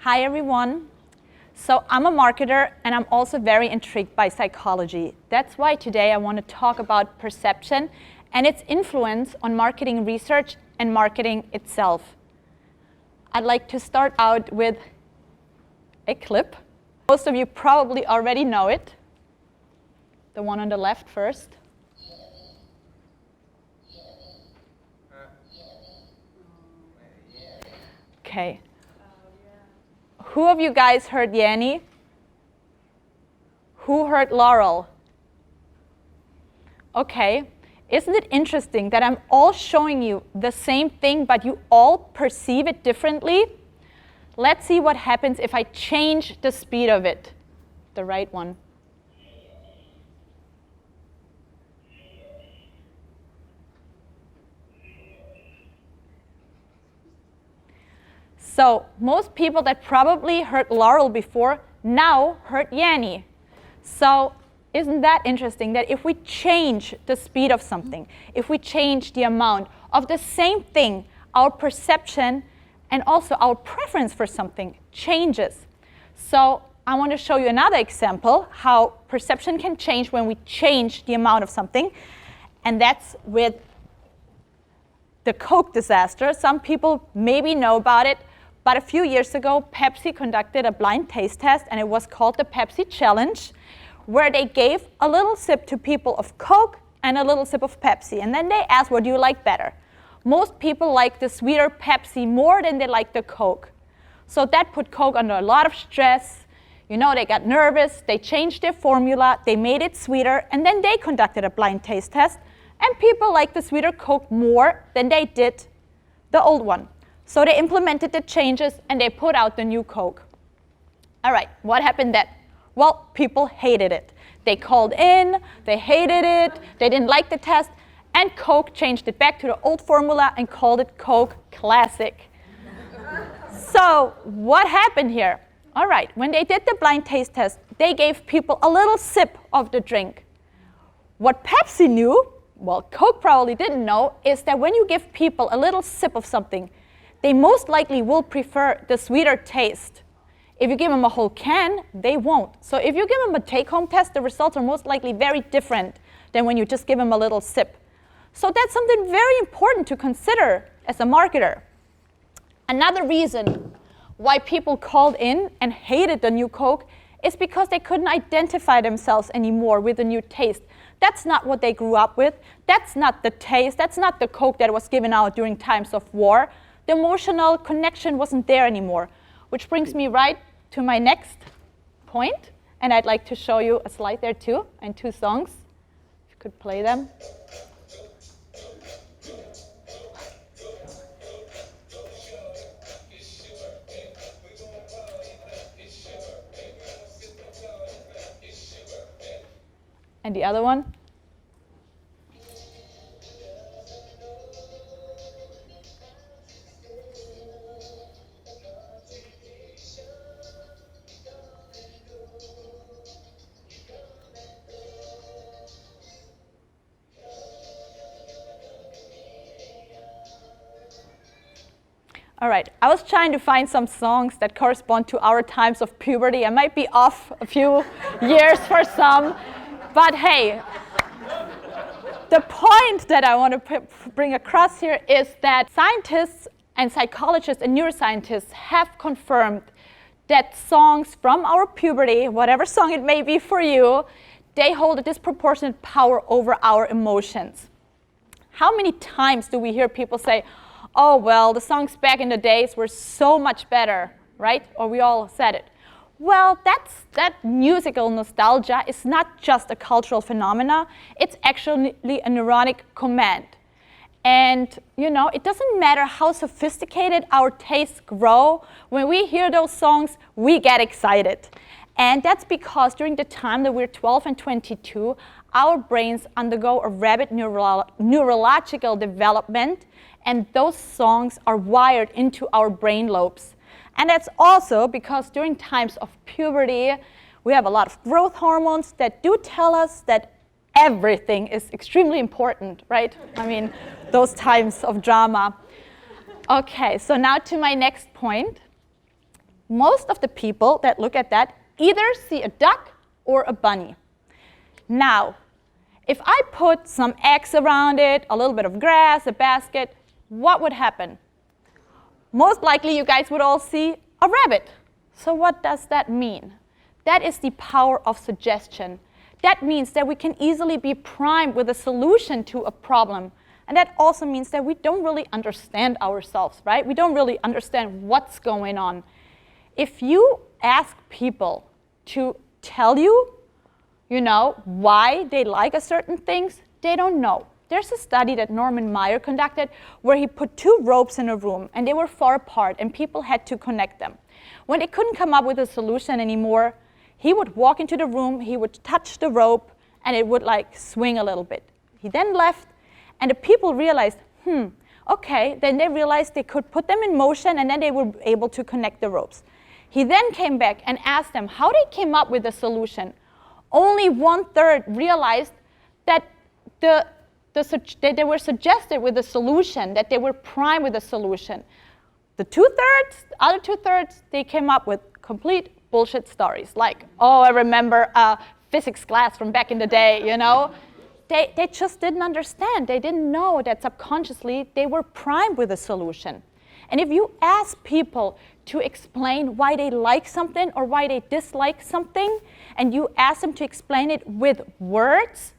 Hi everyone. So I'm a marketer and I'm also very intrigued by psychology. That's why today I want to talk about perception and its influence on marketing research and marketing itself. I'd like to start out with a clip. Most of you probably already know it. The one on the left first. Okay. Who of you guys heard Yanni? Who heard Laurel? Okay. Isn't it interesting that I'm all showing you the same thing, but you all perceive it differently? Let's see what happens if I change the speed of it. The right one. So most people that probably heard Laurel before now heard Yanni. So isn't that interesting that if we change the speed of something, if we change the amount of the same thing, our perception and also our preference for something changes. So I want to show you another example how perception can change when we change the amount of something. And that's with the Coke disaster. Some people maybe know about it. But a few years ago, Pepsi conducted a blind taste test, and it was called the Pepsi Challenge, where they gave a little sip to people of Coke and a little sip of Pepsi. And then they asked, what do you like better? Most people like the sweeter Pepsi more than they like the Coke. So that put Coke under a lot of stress. You know, they got nervous, they changed their formula, they made it sweeter, and then they conducted a blind taste test, and people liked the sweeter Coke more than they did the old one. So they implemented the changes and they put out the new Coke. All right, what happened then? Well, people hated it. They called in, they hated it, they didn't like the test, and Coke changed it back to the old formula and called it Coke Classic. So what happened here? All right, when they did the blind taste test, they gave people a little sip of the drink. What Pepsi knew, well, Coke probably didn't know, is that when you give people a little sip of something, they most likely will prefer the sweeter taste. If you give them a whole can, they won't. So if you give them a take-home test, the results are most likely very different than when you just give them a little sip. So that's something very important to consider as a marketer. Another reason why people called in and hated the new Coke is because they couldn't identify themselves anymore with the new taste. That's not what they grew up with. That's not the taste. That's not the Coke that was given out during times of war. The emotional connection wasn't there anymore, which brings me right to my next point. And I'd like to show you a slide there too, and two songs. If you could play them. And the other one. All right, I was trying to find some songs that correspond to our times of puberty. I might be off a few years for some, but hey, the point that I want to bring across here is that scientists and psychologists and neuroscientists have confirmed that songs from our puberty, whatever song it may be for you, they hold a disproportionate power over our emotions. How many times do we hear people say, oh, well, the songs back in the days were so much better, right? Or we all said it. Well, that musical nostalgia is not just a cultural phenomena. It's actually a neuronic command. And, you know, it doesn't matter how sophisticated our tastes grow. When we hear those songs, we get excited. And that's because during the time that we're 12 and 22, our brains undergo a rapid neurological development, and those songs are wired into our brain lobes. And that's also because during times of puberty, we have a lot of growth hormones that do tell us that everything is extremely important, right? I mean, those times of drama. Okay, so now to my next point. most of the people that look at that either see a duck or a bunny. Now, if I put some eggs around it, a little bit of grass, a basket, what would happen? Most likely you guys would all see a rabbit. So what does that mean? That is the power of suggestion. That means that we can easily be primed with a solution to a problem. And that also means that we don't really understand ourselves, right? We don't really understand what's going on. If you ask people to tell you, why they like a certain things, they don't know. There's a study that Norman Meyer conducted where he put 2 ropes in a room and they were far apart and people had to connect them. When they couldn't come up with a solution anymore, he would walk into the room, he would touch the rope and it would like swing a little bit. He then left and the people realized, okay, then they realized they could put them in motion and then they were able to connect the ropes. He then came back and asked them how they came up with the solution. Only 1/3 realized that that they were suggested with a solution, that they were primed with a solution. The 2/3, other 2/3, they came up with complete bullshit stories. Like, oh, I remember a physics class from back in the day, They just didn't understand. They didn't know that subconsciously they were primed with a solution. And if you ask people to explain why they like something or why they dislike something, and you ask them to explain it with words,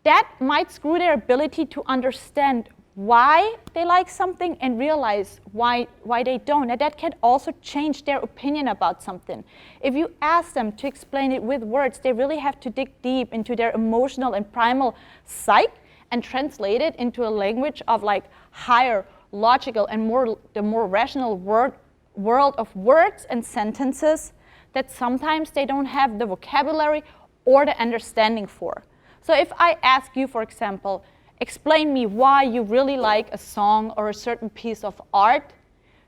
that might screw their ability to understand why they like something and realize why they don't. And that can also change their opinion about something. If you ask them to explain it with words, they really have to dig deep into their emotional and primal psyche and translate it into a language of like higher, logical, and the more rational world of words and sentences that sometimes they don't have the vocabulary or the understanding for. So if I ask you, for example, explain me why you really like a song or a certain piece of art,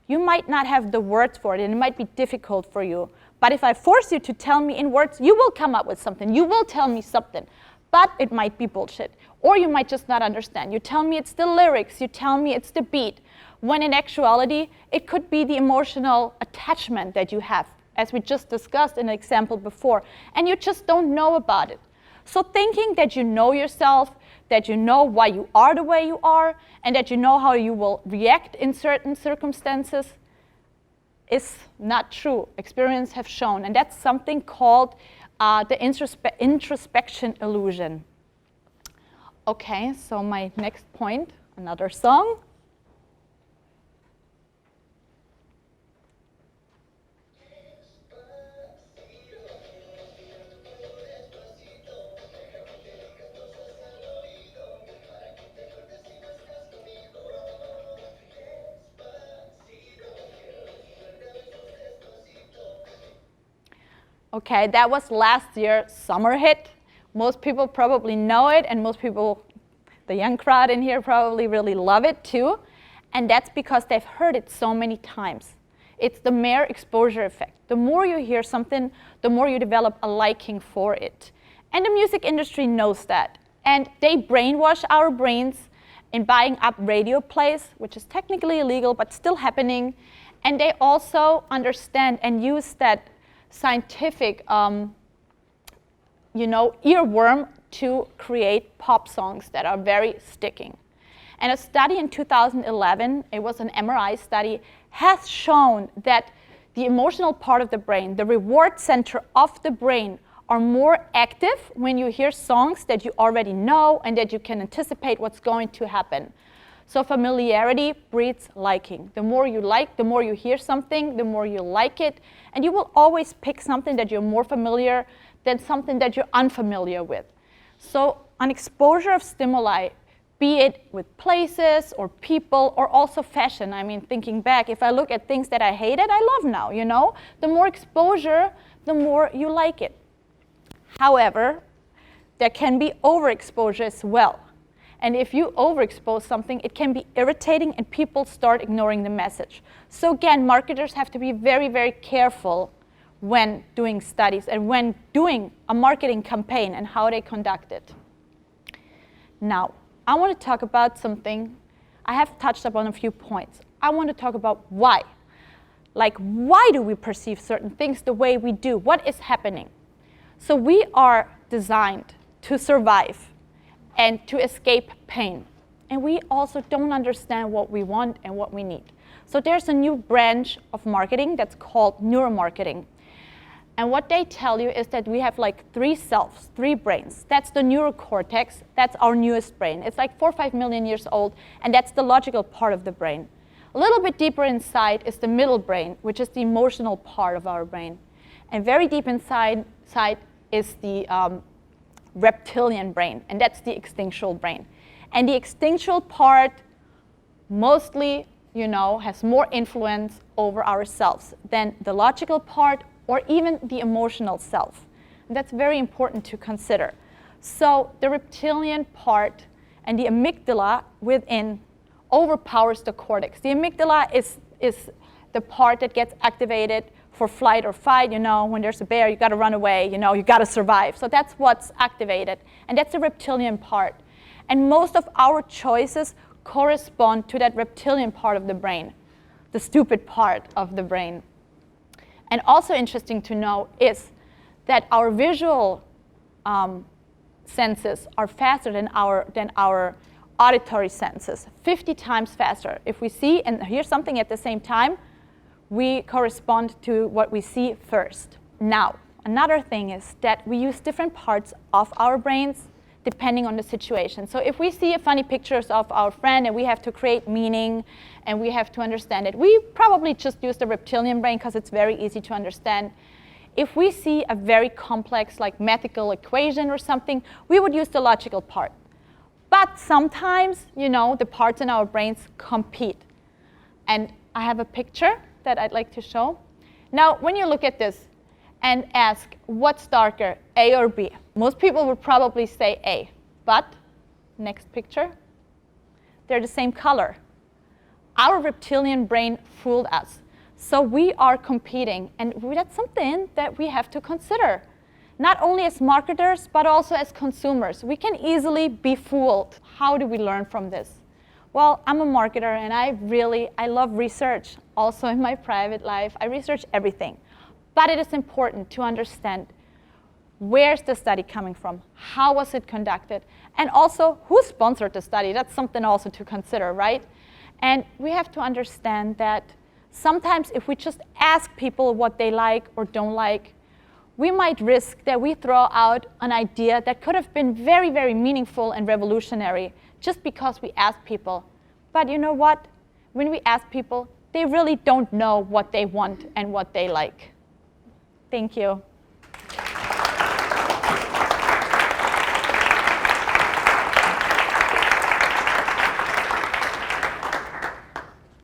you might not have the words for it and it might be difficult for you. But if I force you to tell me in words, you will come up with something. You will tell me something. But it might be bullshit. Or you might just not understand. You tell me it's the lyrics. You tell me it's the beat. When in actuality, it could be the emotional attachment that you have, as we just discussed in an example before. And you just don't know about it. So thinking that you know yourself, that you know why you are the way you are, and that you know how you will react in certain circumstances is not true. Experience have shown. And that's something called the introspection illusion. Okay, so my next point, another song. Okay, that was last year's summer hit. Most people probably know it, and most people, the young crowd in here, probably really love it too. And that's because they've heard it so many times. It's the mere exposure effect. The more you hear something, the more you develop a liking for it. And the music industry knows that. And they brainwash our brains in buying up radio plays, which is technically illegal, but still happening. And they also understand and use that scientific, earworm to create pop songs that are very sticking. And a study in 2011, it was an MRI study, has shown that the emotional part of the brain, the reward center of the brain, are more active when you hear songs that you already know and that you can anticipate what's going to happen. So familiarity breeds liking. The more you like, the more you hear something, the more you like it. And you will always pick something that you're more familiar than something that you're unfamiliar with. So an exposure of stimuli, be it with places or people or also fashion. I mean, thinking back, if I look at things that I hated, I love now, The more exposure, the more you like it. However, there can be overexposure as well. And if you overexpose something, it can be irritating and people start ignoring the message. So again, marketers have to be very, very careful when doing studies and when doing a marketing campaign and how they conduct it. Now, I want to talk about something. I have touched upon a few points. I want to talk about why. Like, why do we perceive certain things the way we do? What is happening? So we are designed to survive and to escape pain. And we also don't understand what we want and what we need. So there's a new branch of marketing that's called neuromarketing. And what they tell you is that we have like 3 selves, 3 brains. That's the neurocortex. That's our newest brain. It's like 4 or 5 million years old, and that's the logical part of the brain. A little bit deeper inside is the middle brain, which is the emotional part of our brain. And very deep inside is the reptilian brain, and that's the instinctual brain. And the instinctual part mostly, has more influence over ourselves than the logical part or even the emotional self. And that's very important to consider. So the reptilian part and the amygdala within overpowers the cortex. The amygdala is the part that gets activated for flight or fight. When there's a bear, you got to run away. You got to survive. So that's what's activated. And that's the reptilian part. And most of our choices correspond to that reptilian part of the brain, the stupid part of the brain. And also interesting to know is that our visual senses are faster than our auditory senses, 50 times faster. If we see and hear something at the same time, we correspond to what we see first. Now, another thing is that we use different parts of our brains depending on the situation. So if we see funny pictures of our friend and we have to create meaning and we have to understand it, we probably just use the reptilian brain because it's very easy to understand. If we see a very complex, like mathematical equation or something, we would use the logical part. But sometimes, the parts in our brains compete. And I have a picture that I'd like to show. Now, when you look at this and ask, what's darker, A or B? Most people would probably say A. But, next picture, they're the same color. Our reptilian brain fooled us. So we are competing, and that's something that we have to consider. Not only as marketers, but also as consumers. We can easily be fooled. How do we learn from this? Well, I'm a marketer, and I love research. Also in my private life, I research everything. But it is important to understand where's the study coming from, how was it conducted, and also who sponsored the study. That's something also to consider, right? And we have to understand that sometimes if we just ask people what they like or don't like, we might risk that we throw out an idea that could have been very, very meaningful and revolutionary just because we ask people. But you know what? When we ask people, they really don't know what they want and what they like. Thank you.